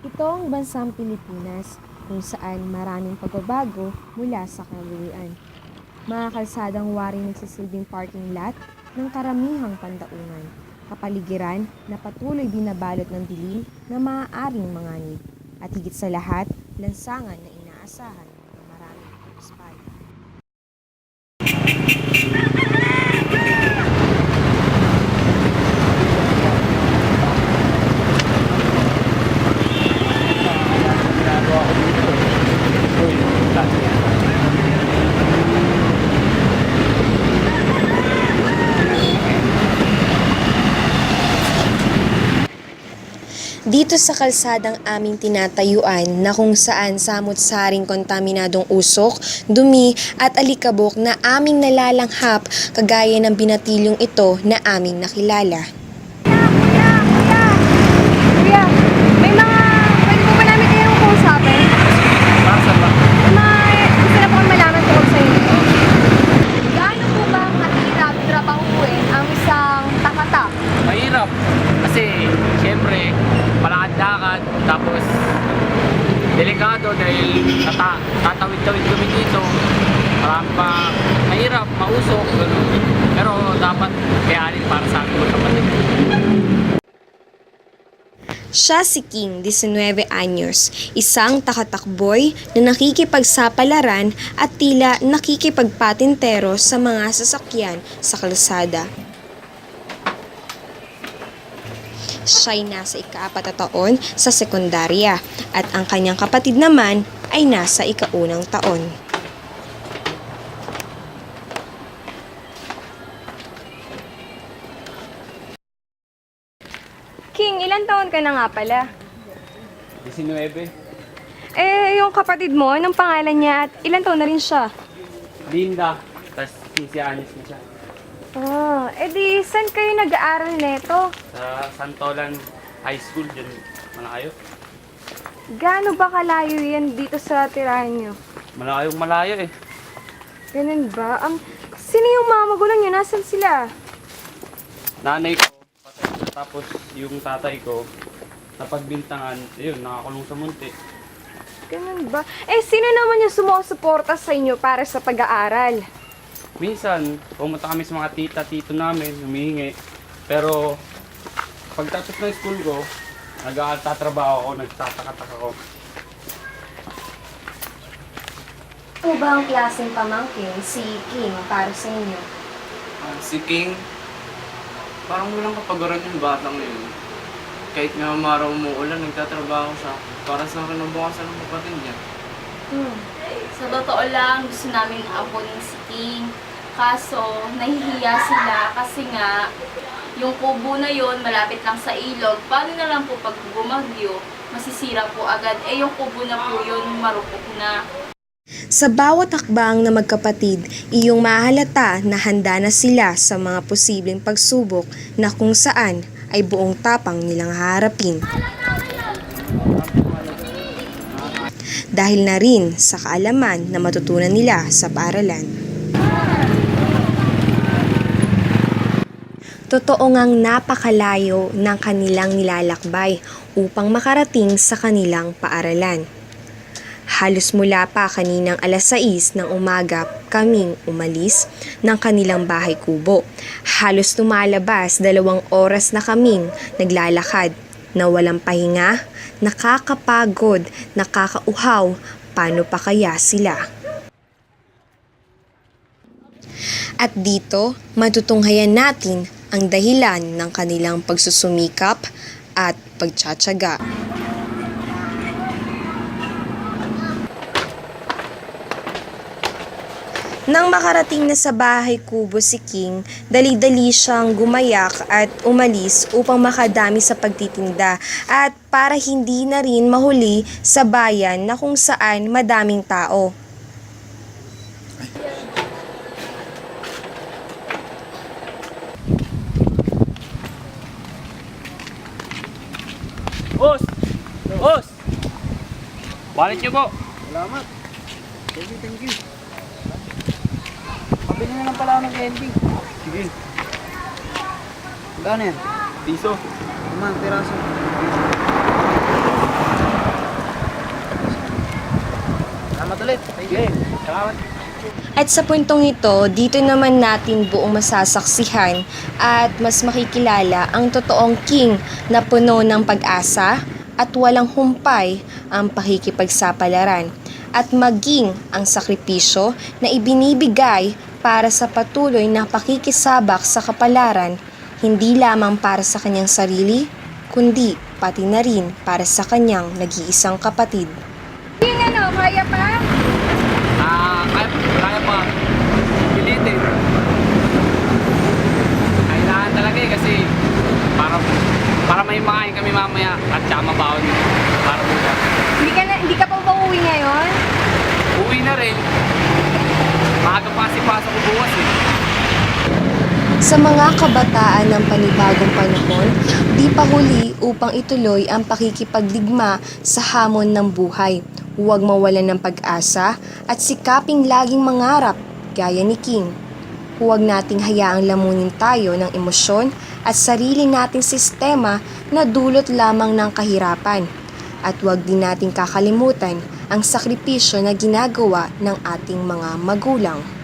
Ito ang bansang Pilipinas kung saan maraming pagbabago mula sa kaluwian. Mga kalsadang waring nagsisilbing parking lot ng karamihang pandaungan, kapaligiran na patuloy binabalot ng dilim na maaaring manganib, at higit sa lahat, lansangan na inaasahan ng maraming puspal. Dito sa kalsadang aming tinatayuan na kung saan samot-saring kontaminadong usok, dumi at alikabok na aming nalalanghap kagaya ng binatilyong ito na aming nakilala. Kuya, may mga pwede po ba namin kayong kausapin? Basa ba? May gusto na po kami malaman tungkol sa inyo. Gaano po ba mahirap trabahuin ang isang takata? Mahirap. Kasi, syempre, palakad-lakad, tapos delikado dahil tatawid-tawid kami dito. Marami pa mahirap, mausok, gano'n. Pero dapat kayanin para sa akin kapatid. Siya si King, 19 anyos, isang takatakboy na nakikipagsapalaran at tila nakikipagpatintero sa mga sasakyan sa kalsada. Siya'y nasa ika-4 na taon sa sekundarya at ang kanyang kapatid naman ay nasa ika-1 taon. King, ilan taon ka na nga pala? 19. Yung kapatid mo, anong pangalan niya at ilan taon na rin siya? Linda. Tapos 15 anyos na siya. Edi saan kayo nag-aaral neto? Sa Santolan High School, dyan malayo. Gaano ba kalayo yan dito sa tirahan niyo? Malayo eh. Ganun ba? Sino yung mga magulang niyo? Nasaan sila? Nanay ko, patay na. Tapos yung tatay ko, napagbintangan, ayun, nakakulong sa munti. Ganun ba? Sino naman yung sumusuporta sa inyo para sa pag-aaral? Minsan, pumunta kami sa mga tita-tito namin, humihingi. Pero, pagtapos ng school ko, nag-tatrabaho ako, nagtatakat ako. Ano ba ang klaseng pamangkin si King para sa inyo? Si King, parang walang kapagaran yung batang yun. Kahit nga maraw umuulan, nagtatrabaho siya. Para sa akin ang bukasan ng kapatid niya. Sa totoo lang, gusto namin apunin si King. Kaso, nahihiya sila kasi nga, yung kubo na yon malapit lang sa ilog. Paano na lang po pag bumagyo, masisira po agad. Yung kubo na po yun, marupok na. Sa bawat hakbang na magkapatid, iyong mahalata na handa na sila sa mga posibleng pagsubok na kung saan ay buong tapang nilang haharapin. Dahil na rin sa kaalaman na matutunan nila sa paaralan. Totoo ngang napakalayo ng kanilang nilalakbay upang makarating sa kanilang paaralan. Halos mula pa kaninang alas 6 ng umaga kaming umalis ng kanilang bahay kubo. Halos lumalabas 2 oras na kaming naglalakad na walang pahinga, nakakapagod, nakakauhaw, paano pa kaya sila? At dito, matutunghayan natin ang dahilan ng kanilang pagsusumikap at pagtsatsaga. Nang makarating na sa bahay kubo si King, dali-dali siyang gumayak at umalis upang makadami sa pagtitinda at para hindi na rin mahuli sa bayan na kung saan madaming tao. Boss! Boss! Wallet niyo po. Salamat. Thank you. Pabili na lang pala ako ng candy. Sige. Magkano yan? Piso. Naman, piraso. At sa puntong ito, dito naman natin buong masasaksihan at mas makikilala ang totoong king na puno ng pag-asa at walang humpay ang pakikipagsapalaran at maging ang sakripisyo na ibinibigay para sa patuloy na pakikisabak sa kapalaran, hindi lamang para sa kanyang sarili, kundi pati na rin para sa kanyang nag-iisang kapatid. King, kaya pa? Kaya pa. Pilitin. Kailangan talaga kasi para may makain kami mamaya at saka mabaon para bukas. Hindi ka pa ba uwi ngayon? Uwi na rin. Maaga pa kasi pasok ko bukas eh. Sa mga kabataan ng panibagong panahon, di pa huli upang ituloy ang pakikipagdigma sa hamon ng buhay. Huwag mawalan ng pag-asa at sikaping laging mangarap gaya ni King. Huwag nating hayaang lamunin tayo ng emosyon at sarili nating sistema na dulot lamang ng kahirapan. At huwag din nating kakalimutan ang sakripisyo na ginagawa ng ating mga magulang.